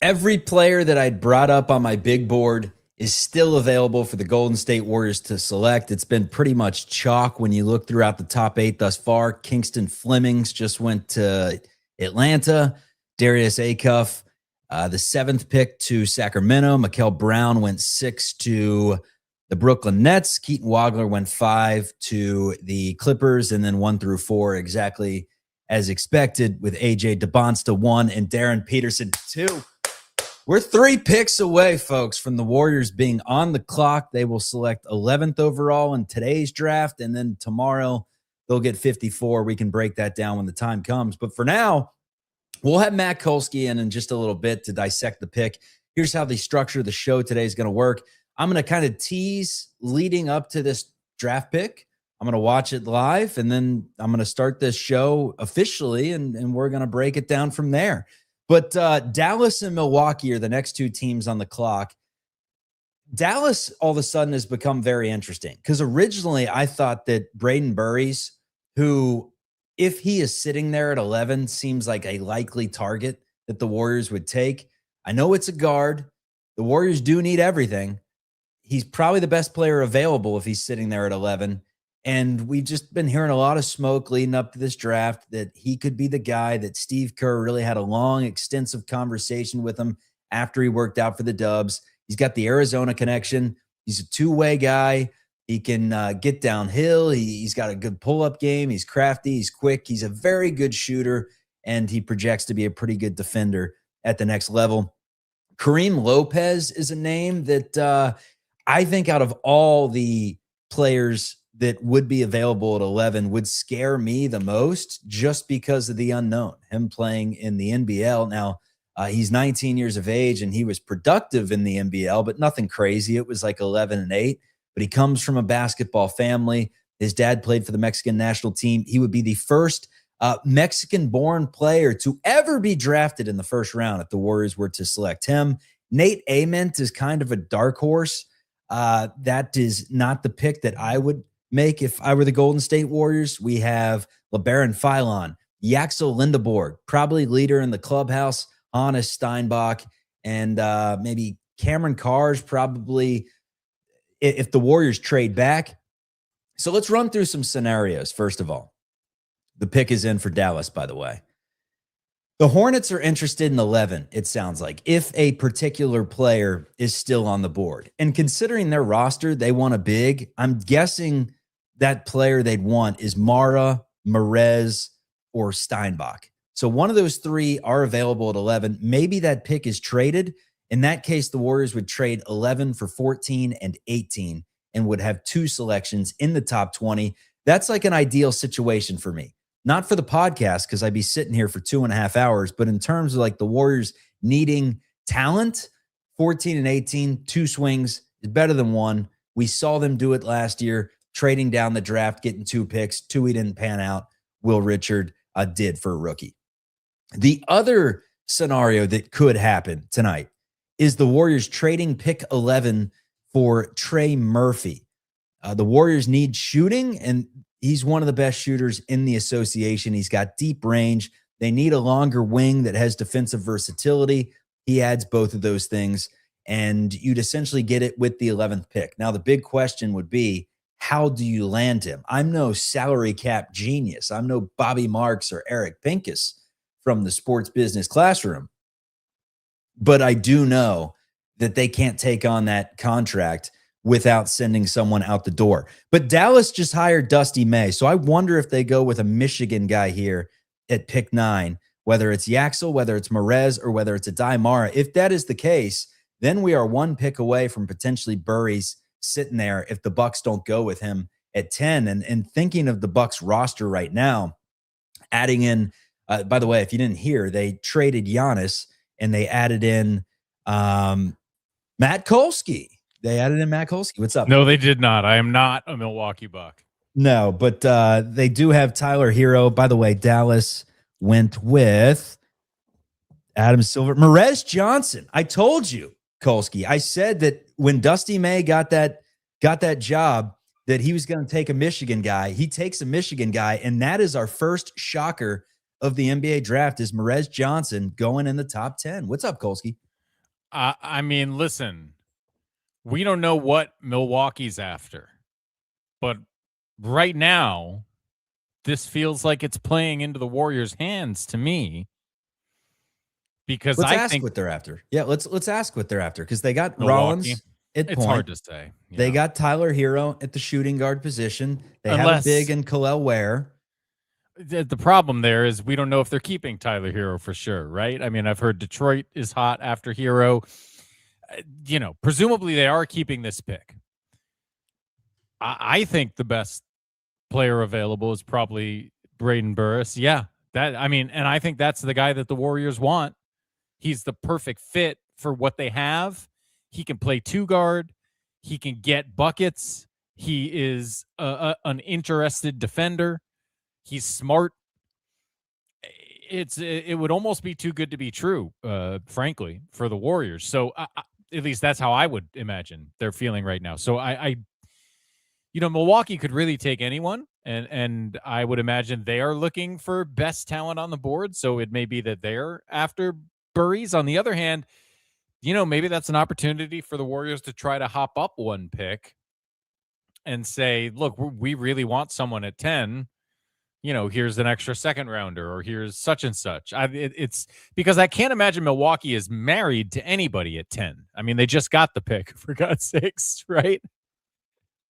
Every player that I'd brought up on my big board is still available for the Golden State Warriors to select. It's been pretty much chalk when you look throughout the top 8 thus far. Kingston Flemings just went to Atlanta. Darius Acuff, the 7th pick to Sacramento. Mikael Brown went 6 to the Brooklyn Nets. Keaton Wagler went 5 to the Clippers, and then 1 through 4 exactly as expected, with AJ DeBonsta 1 and Darren Peterson 2. We're 3 picks away, folks, from the Warriors being on the clock. They will select 11th overall in today's draft, and then tomorrow they'll get 54. We can break that down when the time comes. But for now, we'll have Matt Kolsky in just a little bit to dissect the pick. Here's how the structure of the show today is going to work. I'm going to kind of tease leading up to this draft pick. I'm going to watch it live, and then I'm going to start this show officially, and we're going to break it down from there. But Dallas and Milwaukee are the next 2 teams on the clock. Dallas all of a sudden has become very interesting because originally I thought that Braden Burries, who, if he is sitting there at 11, seems like a likely target that the Warriors would take. I know it's a guard. The Warriors do need everything. He's probably the best player available if he's sitting there at 11. And we've just been hearing a lot of smoke leading up to this draft that he could be the guy that Steve Kerr really had a long, extensive conversation with him after he worked out for the Dubs. He's got the Arizona connection. He's a two-way guy. He can get downhill. He's got a good pull-up game. He's crafty. He's quick. He's a very good shooter, and he projects to be a pretty good defender at the next level. Kareem Lopez is a name that I think out of all the players that would be available at 11 would scare me the most just because of the unknown, him playing in the NBL. Now, he's 19 years of age, and he was productive in the NBL, but nothing crazy. It was like 11-8, but he comes from a basketball family. His dad played for the Mexican national team. He would be the first Mexican-born player to ever be drafted in the first round if the Warriors were to select him. Nate Ament is kind of a dark horse. That is not the pick that I would make if I were the Golden State Warriors. We have LeBaron Philon, Yaxel Lendeborg, probably leader in the clubhouse, Hannes Steinbach, and maybe Cameron Carr's probably if the Warriors trade back. So let's run through some scenarios. First of all, the pick is in for Dallas, by the way. The Hornets are interested in 11, it sounds like, if a particular player is still on the board. And considering their roster, they want a big. I'm guessing that player they'd want is Mara, Merez, or Steinbach. So one of those 3 are available at 11. Maybe that pick is traded. In that case, the Warriors would trade 11 for 14 and 18 and would have 2 selections in the top 20. That's like an ideal situation for me. Not for the podcast, because I'd be sitting here for 2.5 hours, but in terms of like the Warriors needing talent, 14 and 18, 2 swings is better than 1. We saw them do it last year, trading down the draft, getting 2 picks. 2 he didn't pan out. Will Richard did for a rookie. The other scenario that could happen tonight is the Warriors trading pick 11 for Trey Murphy. The Warriors need shooting, and he's one of the best shooters in the association. He's got deep range. They need a longer wing that has defensive versatility. He adds both of those things, and you'd essentially get it with the 11th pick. Now, the big question would be, how do you land him? I'm no salary cap genius. I'm no Bobby Marks or Eric Pincus from the sports business classroom. But I do know that they can't take on that contract without sending someone out the door. But Dallas just hired Dusty May, so I wonder if they go with a Michigan guy here at pick 9, whether it's Yaxel, whether it's Merez, or whether it's a Adai Mara. If that is the case, then we are 1 pick away from potentially Burries sitting there if the Bucks don't go with him at 10. And thinking of the Bucks roster right now, adding in, by the way, if you didn't hear, they traded Giannis and they added in Matt Kolsky. They added in Matt Kolsky. What's up? No, they did not. I am not a Milwaukee Buck. No, but they do have Tyler Hero. By the way, Dallas went with Adam Silver. Merez Johnson. I told you, Kolsky. I said that when Dusty May got that job, that he was going to take a Michigan guy. He takes a Michigan guy, and that is our first shocker of the NBA draft is Merez Johnson going in the top 10. What's up, Kolsky? I mean, listen, we don't know what Milwaukee's after, but right now, this feels like it's playing into the Warriors' hands to me because Let's I ask think what they're after. Yeah, let's ask what they're after because they got Milwaukee. Rollins at It's point. hard to say. They got Tyler Hero at the shooting guard position. They have a Unless- big in Kalel Ware. The problem there is we don't know if they're keeping Tyler Hero for sure, right? I mean, I've heard Detroit is hot after Hero. Presumably they are keeping this pick. I think the best player available is probably Braden Burris. Yeah, and I think that's the guy that the Warriors want. He's the perfect fit for what they have. He can play 2-guard. He can get buckets. He is an interested defender. He's smart. It would almost be too good to be true, frankly, for the Warriors. So at least that's how I would imagine they're feeling right now. So Milwaukee could really take anyone, and I would imagine they are looking for best talent on the board. So it may be that they're after Burries. On the other hand, maybe that's an opportunity for the Warriors to try to hop up one pick and say, look, we really want someone at 10. Here's an extra second rounder, or here's such and such. It's because I can't imagine Milwaukee is married to anybody at 10. I mean, they just got the pick, for God's sakes, right?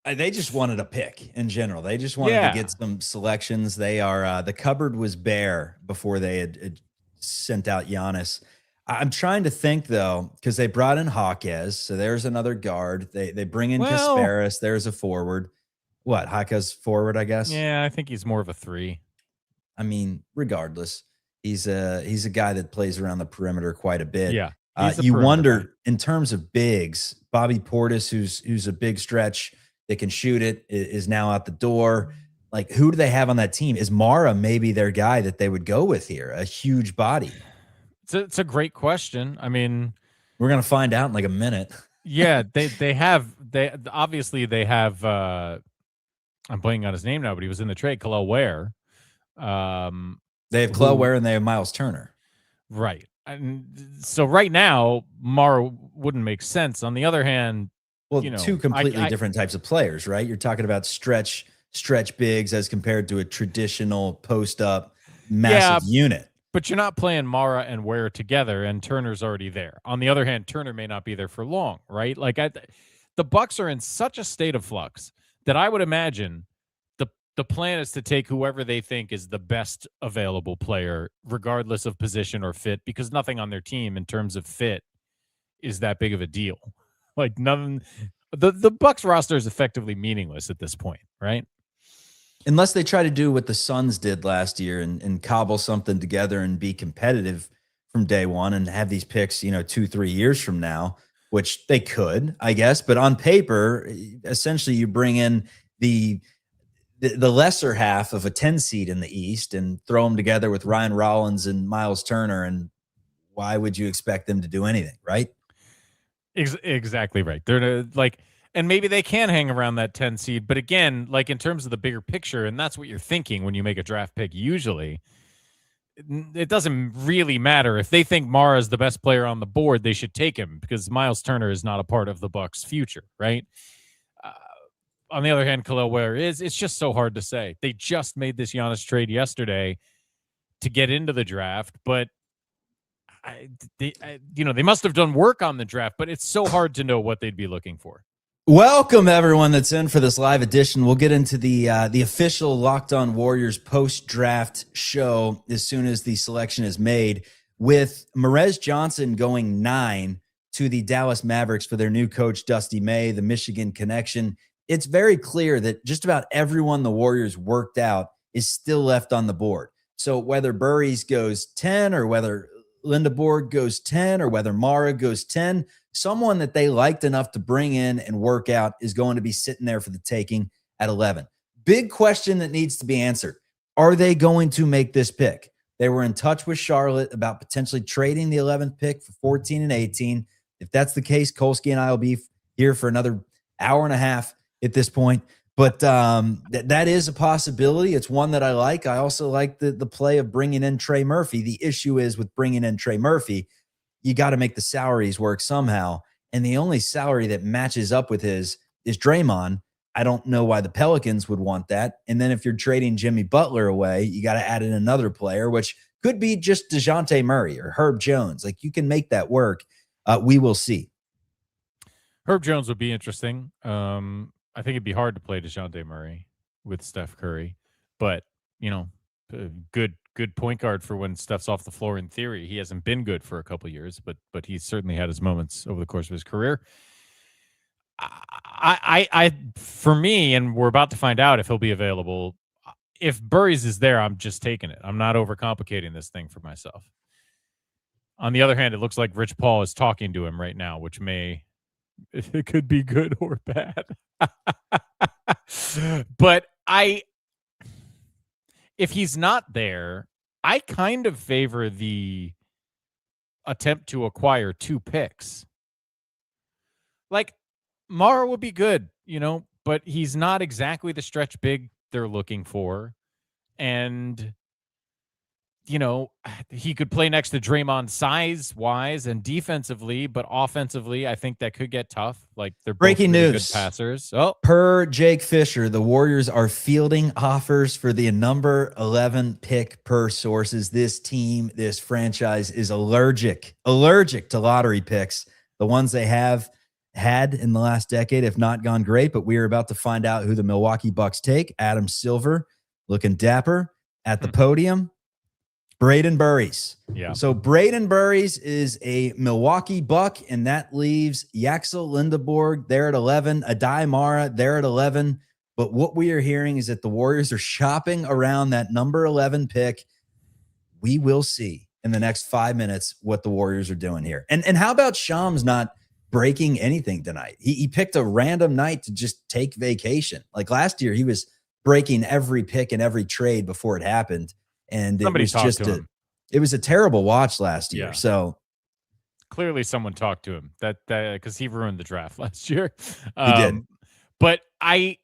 They just wanted a pick in general. They just wanted to get some selections. They are the cupboard was bare before they had sent out Giannis. I'm trying to think though, because they brought in Hawkes, so there's another guard. They bring in Kasparis. There's a forward. What, Hawkes forward? I guess. Yeah, I think he's more of a 3. I mean, regardless, he's a guy that plays around the perimeter quite a bit. Yeah, you wonder in terms of bigs. Bobby Portis, who's a big stretch that can shoot it, is now out the door. Like, who do they have on that team? Is Mara maybe their guy that they would go with here? A huge body. It's a great question. I mean, we're gonna find out in like a minute. Yeah, they obviously have. I'm blanking on his name now, but he was in the trade. Kalel Ware. They have Kalel Ware and they have Miles Turner. Right. And so right now, Mara wouldn't make sense. On the other hand, two completely different types of players, right? You're talking about stretch bigs as compared to a traditional post up massive unit. But you're not playing Mara and Ware together, and Turner's already there. On the other hand, Turner may not be there for long, right? Like the Bucks are in such a state of flux that I would imagine the plan is to take whoever they think is the best available player, regardless of position or fit, because nothing on their team in terms of fit is that big of a deal. Like nothing, the Bucks roster is effectively meaningless at this point, right? Unless they try to do what the Suns did last year and cobble something together and be competitive from day one and have these picks, 2-3 years from now, which they could, I guess. But on paper, essentially you bring in the lesser half of a 10 seed in the East and throw them together with Ryan Rollins and Miles Turner. And why would you expect them to do anything, right? Exactly right. They're like, and maybe they can hang around that 10 seed. But again, like in terms of the bigger picture, and that's what you're thinking when you make a draft pick, usually it doesn't really matter. If they think Mara is the best player on the board, they should take him because Miles Turner is not a part of the Bucks' future, right? On the other hand, Kalel Ware is. It's just so hard to say. They just made this Giannis trade yesterday to get into the draft, but they must have done work on the draft, but it's so hard to know what they'd be looking for. Welcome everyone that's in for this live edition. We'll get into the official Locked On Warriors post-draft show as soon as the selection is made, with Marez Johnson going 9 to the Dallas Mavericks for their new coach, Dusty May, the Michigan connection. It's very clear that just about everyone the Warriors worked out is still left on the board. So whether Burries goes 10 or whether Lindborg goes 10 or whether Mara goes 10, someone that they liked enough to bring in and work out is going to be sitting there for the taking at 11. Big question that needs to be answered. Are they going to make this pick? They were in touch with Charlotte about potentially trading the 11th pick for 14 and 18. If that's the case, Kolsky and I will be here for another hour and a half at this point. But that is a possibility. It's one that I like. I also like the play of bringing in Trey Murphy. The issue is with bringing in Trey Murphy, you got to make the salaries work somehow. And the only salary that matches up with his is Draymond. I don't know why the Pelicans would want that. And then if you're trading Jimmy Butler away, you got to add in another player, which could be just DeJounte Murray or Herb Jones. Like, you can make that work. We will see. Herb Jones would be interesting. I think it'd be hard to play DeJounte Murray with Steph Curry, but good point guard for when Steph's off the floor. In theory, he hasn't been good for a couple years, but he's certainly had his moments over the course of his career. I for me, and we're about to find out if he'll be available. If Burries is there, I'm just taking it. I'm not overcomplicating this thing for myself. On the other hand, it looks like Rich Paul is talking to him right now, which it could be good or bad. But if he's not there, I kind of favor the attempt to acquire 2 picks. Like, Mara would be good, but he's not exactly the stretch big they're looking for. And, he could play next to Draymond size-wise and defensively, but offensively, I think that could get tough. Like, they're both Breaking really news. Good passers. Oh, per Jake Fisher, the Warriors are fielding offers for the number 11 pick per sources. This team, this franchise is allergic to lottery picks. The ones they have had in the last decade have not gone great, but we are about to find out who the Milwaukee Bucks take. Adam Silver, looking dapper at the podium. Braden Burries. Yeah. So Braden Burries is a Milwaukee Buck, and that leaves Yaxel Lendeborg there at 11, Adai Mara there at 11. But what we are hearing is that the Warriors are shopping around that number 11 pick. We will see in the next 5 minutes what the Warriors are doing here. And how about Shams not breaking anything tonight? He picked a random night to just take vacation. Like last year, he was breaking every pick and every trade before it happened. And somebody talked to him. It was a terrible watch last year. Yeah. So clearly someone talked to him that because he ruined the draft last year. He did. But I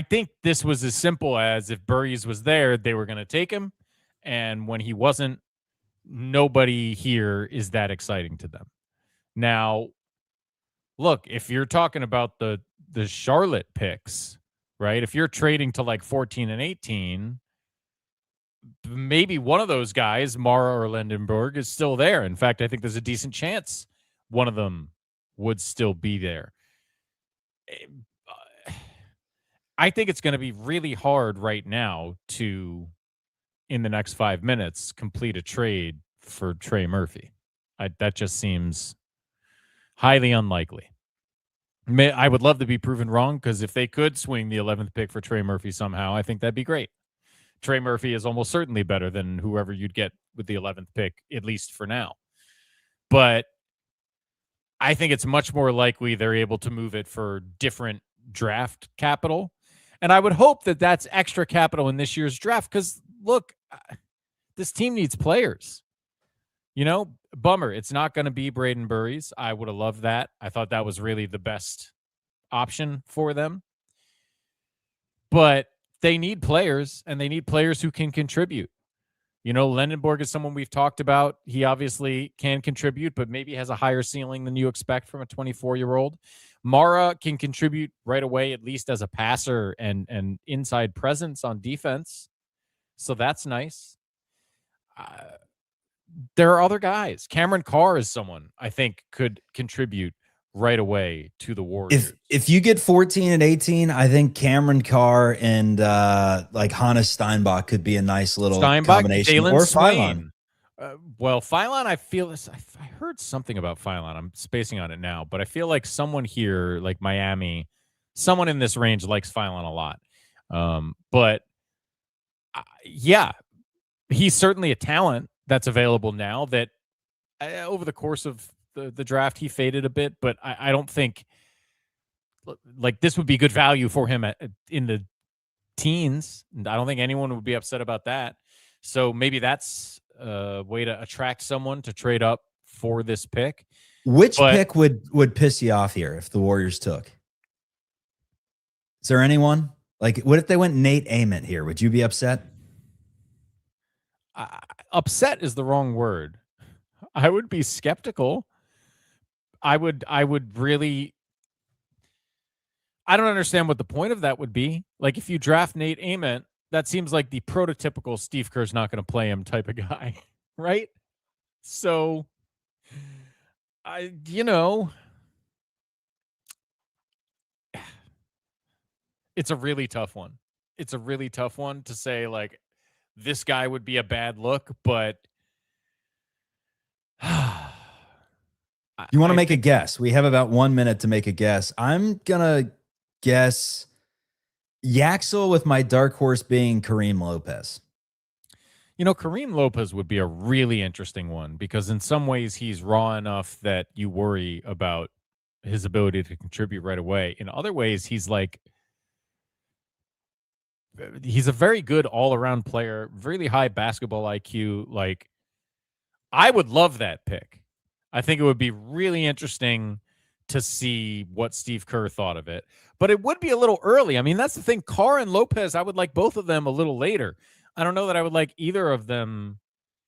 think this was as simple as if Burries was there, they were going to take him. And when he wasn't, nobody here is that exciting to them. Now, look, if you're talking about the Charlotte picks, right? If you're trading to like 14 and 18, maybe one of those guys, Mara or Lindenberg, is still there. In fact, I think there's a decent chance one of them would still be there. I think it's going to be really hard right now to, in the next 5 minutes, complete a trade for Trey Murphy. That just seems highly unlikely. I would love to be proven wrong, because if they could swing the 11th pick for Trey Murphy somehow, I think that'd be great. Trey Murphy is almost certainly better than whoever you'd get with the 11th pick, at least for now. But I think it's much more likely they're able to move it for different draft capital. And I would hope that that's extra capital in this year's draft, because, look, this team needs players. Bummer. It's not going to be Braden Burries. I would have loved that. I thought that was really the best option for them. But they need players, and they need players who can contribute. Lendenborg is someone we've talked about. He obviously can contribute, but maybe has a higher ceiling than you expect from a 24-year-old. Mara can contribute right away, at least as a passer and inside presence on defense. So that's nice. There are other guys. Cameron Carr is someone I think could contribute right away to the Warriors. If you get 14 and 18, I think Cameron Carr and like Hannes Steinbach could be a nice little combination. Jalen Or Philon. Well, Philon, I feel this. I heard something about Philon. I'm spacing on it now, but I feel like someone here, like Miami, someone in this range likes Philon a lot. But yeah, he's certainly a talent that's available now that over the course of the draft, he faded a bit, but I don't think like this would be good value for him in the teens. I don't think anyone would be upset about that. So maybe that's a way to attract someone to trade up for this pick. Which pick would piss you off here if the Warriors took? Is there anyone? Like, what if they went Nate Ament here? Would you be upset? Upset is the wrong word. I would be skeptical. I would really. I don't understand what the point of that would be. Like, if you draft Nate Ament, that seems like the prototypical Steve Kerr's not going to play him type of guy, right? So, it's a really tough one. It's a really tough one to say, like, this guy would be a bad look, but You want to make a guess? We have about 1 minute to make a guess. I'm going to guess Yaxel, with my dark horse being Kareem Lopez. Kareem Lopez would be a really interesting one because in some ways he's raw enough that you worry about his ability to contribute right away. In other ways, he's a very good all-around player, really high basketball IQ. Like, I would love that pick. I think it would be really interesting to see what Steve Kerr thought of it. But it would be a little early. I mean, that's the thing. Carr and Lopez, I would like both of them a little later. I don't know that I would like either of them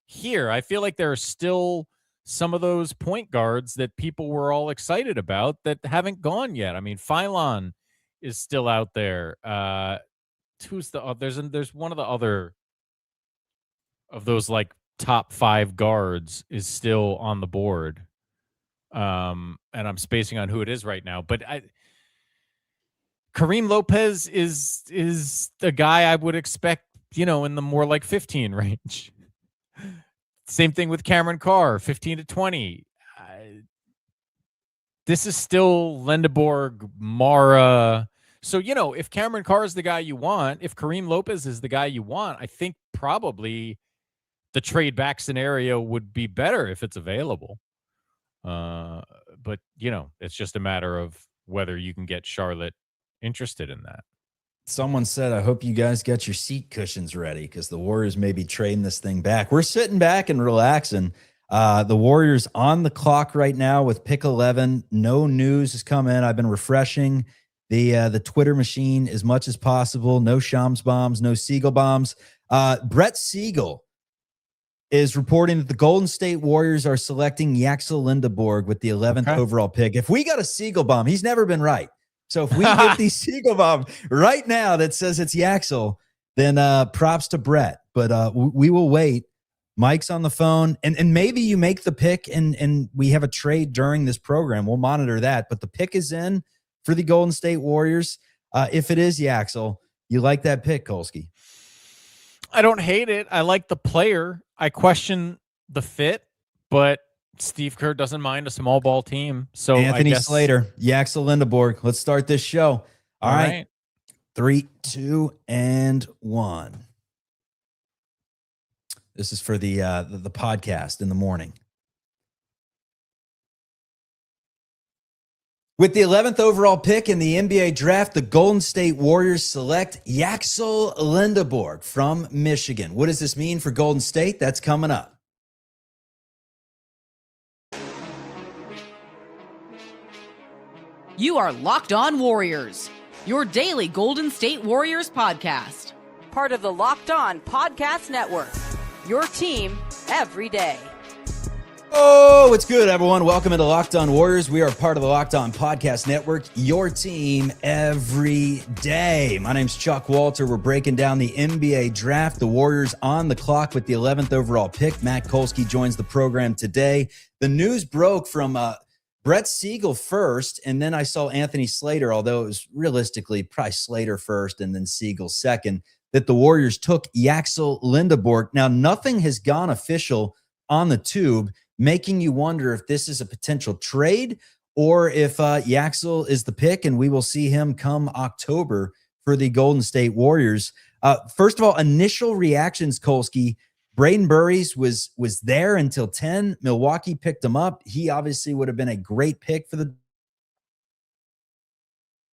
here. I feel like there are still some of those point guards that people were all excited about that haven't gone yet. I mean, Phylon is still out there. Who's there's one of the other of those like top 5 guards is still on the board. And I'm spacing on who it is right now, but Kareem Lopez is the guy I would expect, in the more like 15 range. Same thing with Cameron Carr, 15 to 20. This is still Lendeborg, Mara. So, if Cameron Carr is the guy you want, if Kareem Lopez is the guy you want, I think probably the trade back scenario would be better if it's available. But, it's just a matter of whether you can get Charlotte interested in that. Someone said, I hope you guys get your seat cushions ready because the Warriors may be trading this thing back. We're sitting back and relaxing. The Warriors on the clock right now with pick 11. No news has come in. I've been refreshing the Twitter machine as much as possible. No Shams bombs, no Siegel bombs. Brett Siegel is reporting that the Golden State Warriors are selecting Yaxel Lendeborg with the 11th overall pick. If we got a Siegel bomb, he's never been right. So if we get the Siegel bomb right now that says it's Yaxel, then props to Brett. But we will wait. Mike's on the phone, and maybe you make the pick and we have a trade during this program. We'll monitor that. But the pick is in for the Golden State Warriors. If it is Yaxel, you like that pick, Kolsky? I don't hate it. I like the player. I question the fit, but Steve Kerr doesn't mind a small ball team. So Anthony Slater, Yaxel Lendeborg. Let's start this show. All right. 3, 2, and 1. This is for the podcast in the morning. With the 11th overall pick in the NBA draft, the Golden State Warriors select Yaxel Lendeborg from Michigan. What does this mean for Golden State? That's coming up. You are Locked On Warriors, your daily Golden State Warriors podcast. Part of the Locked On Podcast Network, your team every day. Oh, what's good, everyone? Welcome into Locked On Warriors. We are part of the Locked On Podcast Network, your team every day. My name's Chuck Walter. We're breaking down the NBA draft. The Warriors on the clock with the 11th overall pick. Matt Kolsky joins the program today. The news broke from Brett Siegel first, and then I saw Anthony Slater, although it was realistically probably Slater first and then Siegel second, that the Warriors took Yaxel Lendeborg. Now, nothing has gone official on the tube, making you wonder if this is a potential trade or if Yaxel is the pick, and we will see him come October for the Golden State Warriors. First of all, initial reactions, Kolsky. Braden Burries was there until 10. Milwaukee picked him up. He obviously would have been a great pick for the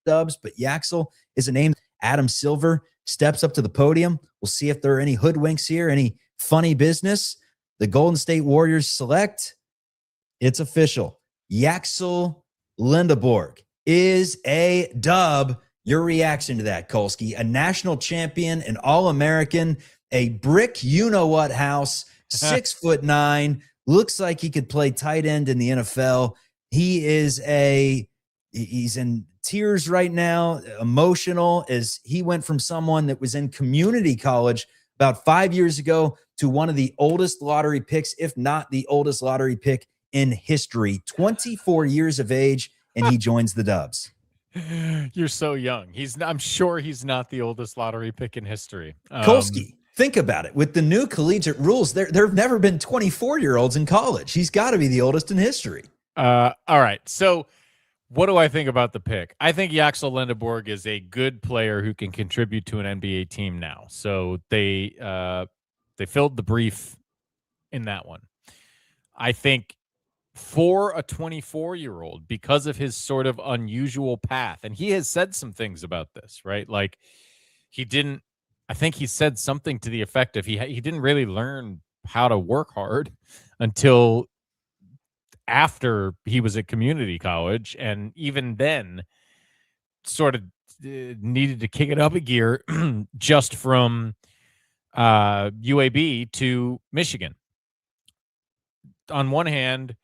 Dubs, but Yaxel is a name. Adam Silver steps up to the podium. We'll see if there are any hoodwinks here, any funny business. The Golden State Warriors select. It's official. Yaxel Lendeborg is a dub. Your reaction to that, Kolsky? A national champion, an All-American, a brick you-know-what house, 6'9", looks like he could play tight end in the NFL. He's in tears right now, emotional, as he went from someone that was in community college about 5 years ago to one of the oldest lottery picks, if not the oldest lottery pick in history, 24 years of age, and he joins the Dubs. You're so young. I'm sure he's not the oldest lottery pick in history. Kolsky, think about it. With the new collegiate rules, there have never been 24-year-olds in college. He's got to be the oldest in history. All right. So what do I think about the pick? I think Yaxel Lendeborg is a good player who can contribute to an NBA team now. So they filled the brief in that one. I think for a 24-year-old, because of his sort of unusual path, and he has said some things about this, right? Like I think he said something to the effect of he didn't really learn how to work hard until after he was at community college, and even then sort of needed to kick it up a gear just from UAB to Michigan. On one hand,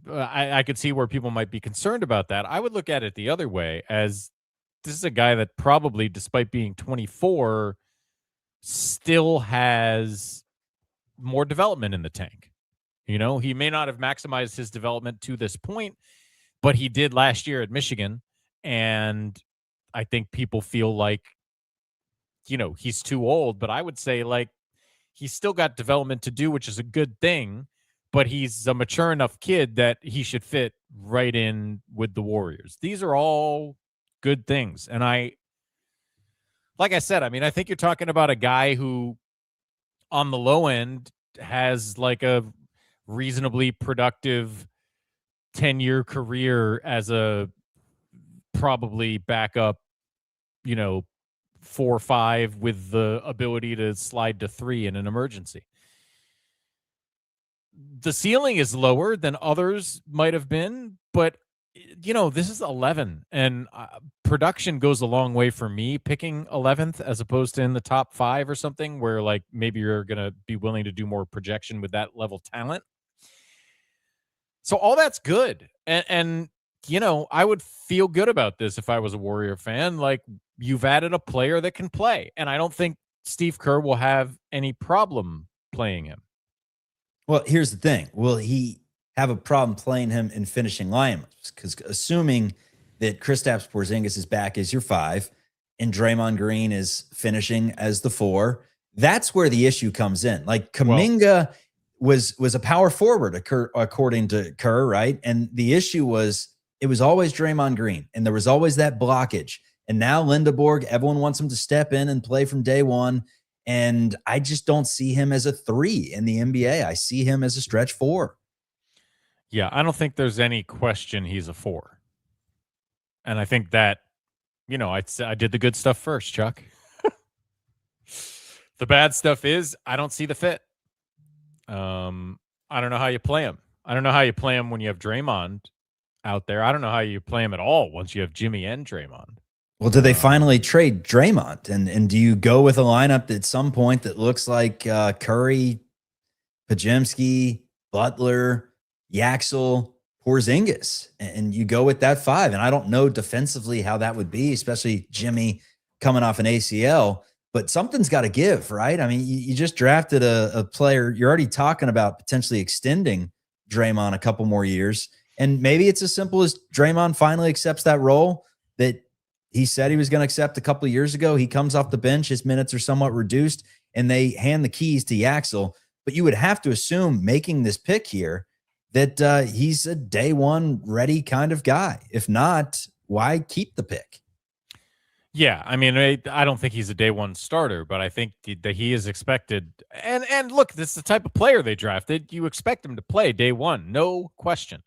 I could see where people might be concerned about that. I would look at it the other way, as this is a guy that probably, despite being 24, still has more development in the tank. You know, he may not have maximized his development to this point, but he did last year at Michigan. And I think people feel like, you know, he's too old, but I would say, like, he's still got development to do, which is a good thing. But he's a mature enough kid that he should fit right in with the Warriors. These are all good things. And like I said, I mean, I think you're talking about a guy who on the low end has like a reasonably productive 10-year career as a probably backup, 4 or 5 with the ability to slide to 3 in an emergency. The ceiling is lower than others might have been, but this is 11, and production goes a long way for me picking 11th as opposed to in the top 5 or something, where like maybe you're going to be willing to do more projection with that level talent. So all that's good. And I would feel good about this if I was a Warrior fan. Like, you've added a player that can play, and I don't think Steve Kerr will have any problem playing him. Well, here's the thing. Will he have a problem playing him in finishing lineups? Because assuming that Kristaps Porzingis is back as your 5 and Draymond Green is finishing as the 4, that's where the issue comes in. Like, Kuminga was a power forward, according to Kerr, right? And the issue was it was always Draymond Green, and there was always that blockage. And now Lindeborg, everyone wants him to step in and play from day one. And I just don't see him as a 3 in the NBA. I see him as a stretch 4. Yeah, I don't think there's any question he's a 4. And I think that, I did the good stuff first, Chuck. The bad stuff is I don't see the fit. I don't know how you play him. I don't know how you play him when you have Draymond out there. I don't know how you play him at all once you have Jimmy and Draymond. Well, do they finally trade Draymond? And do you go with a lineup at some point that looks like Curry, Podziemski, Butler, Yaxel, Porzingis, and you go with that 5? And I don't know defensively how that would be, especially Jimmy coming off an ACL, but something's got to give, right? I mean, you just drafted a player. You're already talking about potentially extending Draymond a couple more years. And maybe it's as simple as Draymond finally accepts that role that he said he was going to accept a couple of years ago. He comes off the bench, his minutes are somewhat reduced, and they hand the keys to Yaxel. But you would have to assume, making this pick here, that he's a day one ready kind of guy. If not, why keep the pick? Yeah, I mean, I don't think he's a day one starter, but I think that he is expected. And look, this is the type of player they drafted. You expect him to play day one, no question.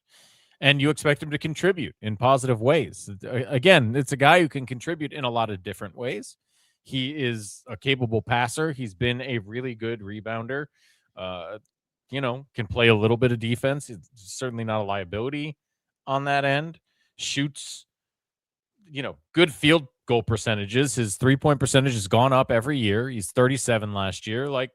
And you expect him to contribute in positive ways. Again, it's a guy who can contribute in a lot of different ways. He is a capable passer. He's been a really good rebounder. Can play a little bit of defense. He's certainly not a liability on that end. Shoots, good field goal percentages. His 3-point percentage has gone up every year. He's 37 last year. Like,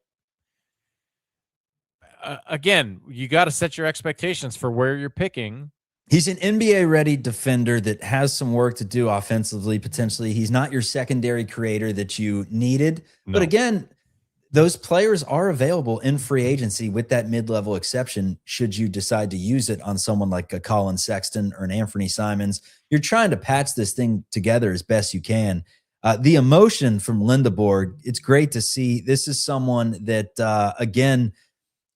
again, you got to set your expectations for where you're picking. He's an NBA-ready defender that has some work to do offensively, potentially. He's not your secondary creator that you needed. No. But again, those players are available in free agency with that mid-level exception should you decide to use it on someone like a Colin Sexton or an Anthony Simons. You're trying to patch this thing together as best you can. The emotion from Lindeborg, it's great to see. This is someone that, again,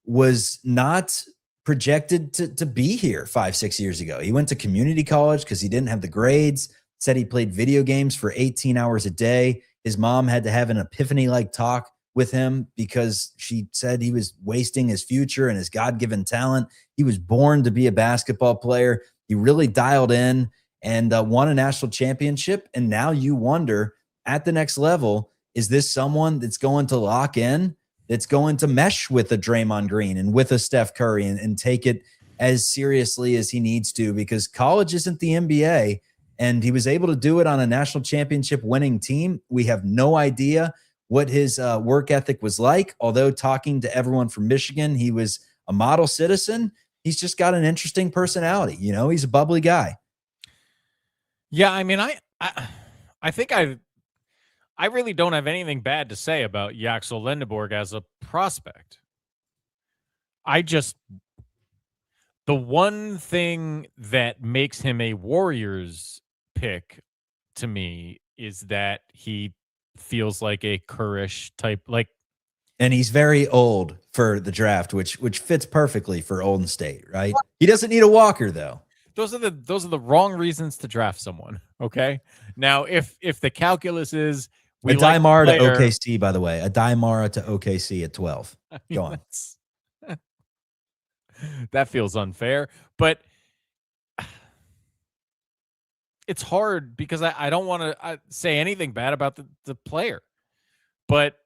was not projected to be here 5-6 years ago. He went to community college because he didn't have the grades, said he played video games for 18 hours a day. His mom had to have an epiphany-like talk with him because she said he was wasting his future and his God-given talent. He was born to be a basketball player. He really dialed in and won a national championship. And now you wonder, at the next level, is this someone that's going to lock in, that's going to mesh with a Draymond Green and with a Steph Curry and take it as seriously as he needs to? Because college isn't the NBA, and he was able to do it on a national championship winning team. We have no idea what his work ethic was like. Although talking to everyone from Michigan, he was a model citizen. He's just got an interesting personality. You know, he's a bubbly guy. Yeah, I mean, I think I really don't have anything bad to say about Yaxel Lendeborg as a prospect. The one thing that makes him a Warriors pick to me is that he feels like a Kurish type, like, and he's very old for the draft, which fits perfectly for Golden State, right? He doesn't need a walker though. Those are the wrong reasons to draft someone. Okay. Now, if the calculus is a Daimara to OKC, by the way, a Daimara to OKC at 12. Go on. That feels unfair, but it's hard because I don't want to say anything bad about the player, but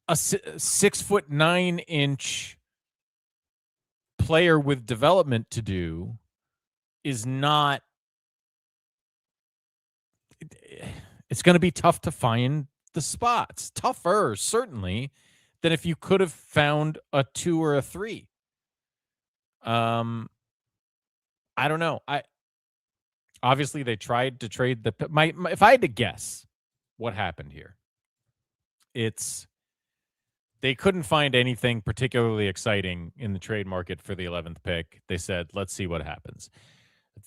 a 6'9" player with development to do is not. It's going to be tough to find the spots. Tougher, certainly, than if you could have found a 2 or a 3. I don't know. Obviously they tried to trade if I had to guess what happened here, it's they couldn't find anything particularly exciting in the trade market for the 11th pick. They said, let's see what happens.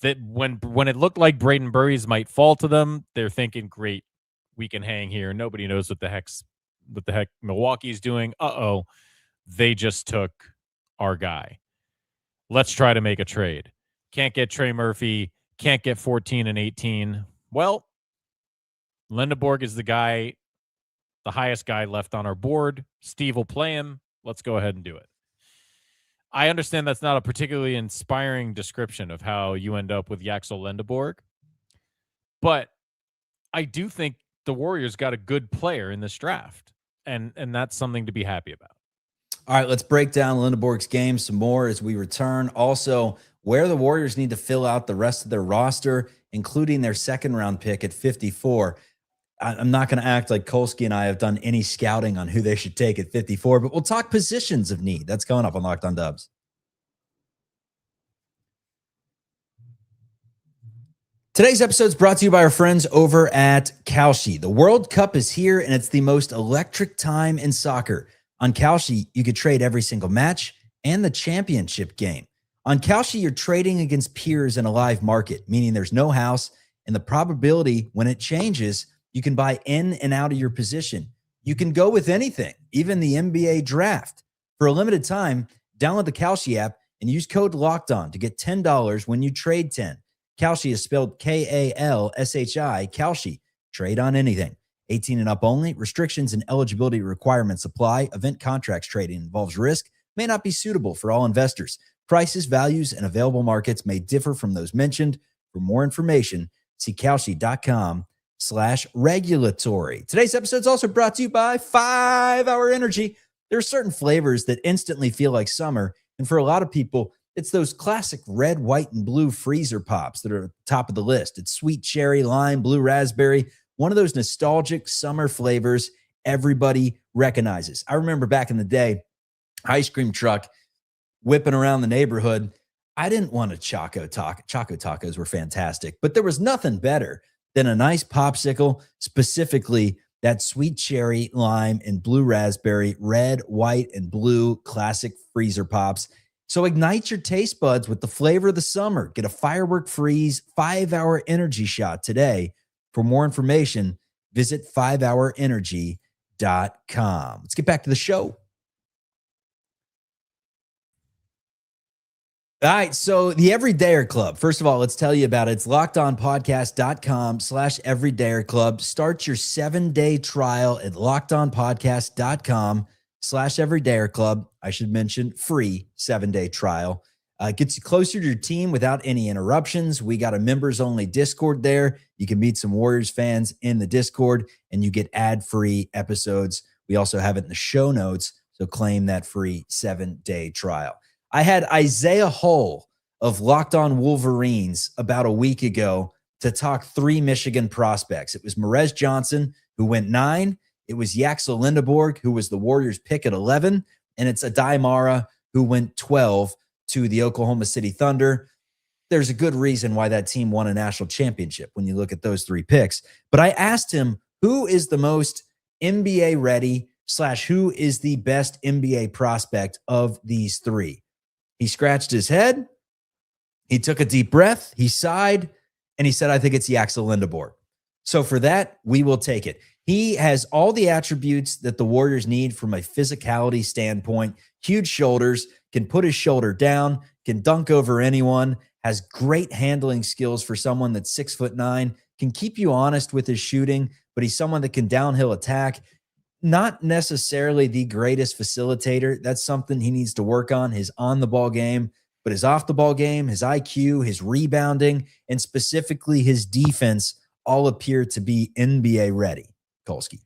That when it looked like Braden Burries might fall to them, they're thinking, great, we can hang here. Nobody knows what the heck Milwaukee's doing. They just took our guy. Let's try to make a trade. Can't get Trey Murphy, can't get 14 and 18. Well, Lendeborg is the guy, the highest guy left on our board. Steve will play him. Let's go ahead and do it. I understand that's not a particularly inspiring description of how you end up with Yaxel Lendeborg, but I do think the Warriors got a good player in this draft, and that's something to be happy about. All right, let's break down Lindeborg's game some more as we return. Also, where the Warriors need to fill out the rest of their roster, including their second-round pick at 54. I'm not going to act like Kolsky and I have done any scouting on who they should take at 54, but we'll talk positions of need. That's coming up on Locked On Dubs. Today's episode is brought to you by our friends over at KALSHI. The World Cup is here, and it's the most electric time in soccer. On KALSHI, you could trade every single match and the championship game. On KALSHI, you're trading against peers in a live market, meaning there's no house, and the probability when it changes, you can buy in and out of your position. You can go with anything, even the NBA draft. For a limited time, download the KALSHI app and use code LOCKEDON to get $10 when you trade 10. KALSHI is spelled K-A-L-S-H-I, KALSHI. Trade on anything. 18 and up only. Restrictions and eligibility requirements apply. Event contracts trading involves risk, may not be suitable for all investors. Prices, values, and available markets may differ from those mentioned. For more information, see kalshi.com/regulatory. Today's episode is also brought to you by 5 Hour Energy. There are certain flavors that instantly feel like summer, and for a lot of people, it's those classic red, white, and blue freezer pops that are top of the list. It's sweet cherry, lime, blue raspberry, one of those nostalgic summer flavors. everybody recognizes. I remember back in the day, ice cream truck whipping around the neighborhood. I didn't want a Choco Taco. Choco Tacos were fantastic, but there was nothing better than a nice popsicle, specifically that sweet cherry, lime, and blue raspberry, red, white, and blue classic freezer pops. So ignite your taste buds with the flavor of the summer. Get a Firework Freeze 5-hour energy shot today. For more information, visit 5hourenergy.com. Let's get back to the show. All right, so the Everydayer Club. First of all, let's tell you about it. It's lockedonpodcast.com/Everydayer Club. Start your 7-day trial at lockedonpodcast.com/Everydayer Club. I should mention free 7-day trial. Gets you closer to your team without any interruptions. We got a members-only Discord there. You can meet some Warriors fans in the Discord, and you get ad-free episodes. We also have it in the show notes, so claim that free 7-day trial. I had Isaiah Hull of Locked On Wolverines about a week ago to talk 3 Michigan prospects. It was Merez Johnson, who went 9. It was Yaxel Lendeborg, who was the Warriors' pick at 11. And it's Adai Mara, who went 12 to the Oklahoma City Thunder. There's a good reason why that team won a national championship when you look at those 3 picks. But I asked him, who is the most NBA ready / who is the best NBA prospect of these 3? He scratched his head. He took a deep breath. He sighed, and he said, I think it's Yaxel Lendeborg. So for that, we will take it. He has all the attributes that the Warriors need from a physicality standpoint. Huge shoulders, can put his shoulder down, can dunk over anyone, has great handling skills for someone that's 6'9", can keep you honest with his shooting, but he's someone that can downhill attack. Not necessarily the greatest facilitator. That's something he needs to work on, his on-the-ball game, but his off-the-ball game, his IQ, his rebounding, and specifically his defense all appear to be NBA ready. Kolsky.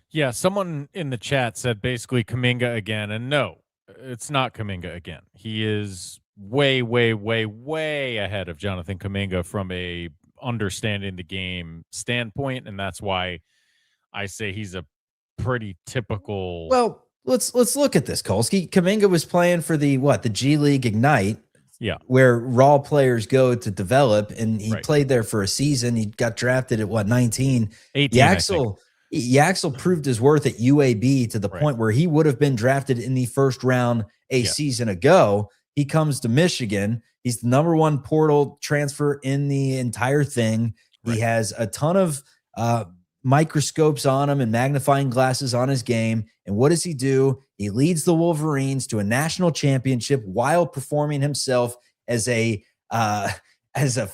Yeah, someone in the chat said basically Kuminga again, and no, it's not Kuminga again. He is way, way, way, way ahead of Jonathan Kuminga from a understanding the game standpoint, and that's why I say he's a pretty typical. Well, let's look at this, Kolsky. Kuminga was playing for the G League Ignite, where raw players go to develop, and he played there for a season. He got drafted at 19. 18. Yaxel proved his worth at UAB to the point where he would have been drafted in the first round a season ago. He comes to Michigan. He's the number 1 portal transfer in the entire thing. He has a ton of microscopes on him and magnifying glasses on his game. And what does he do? He leads the Wolverines to a national championship while performing himself as a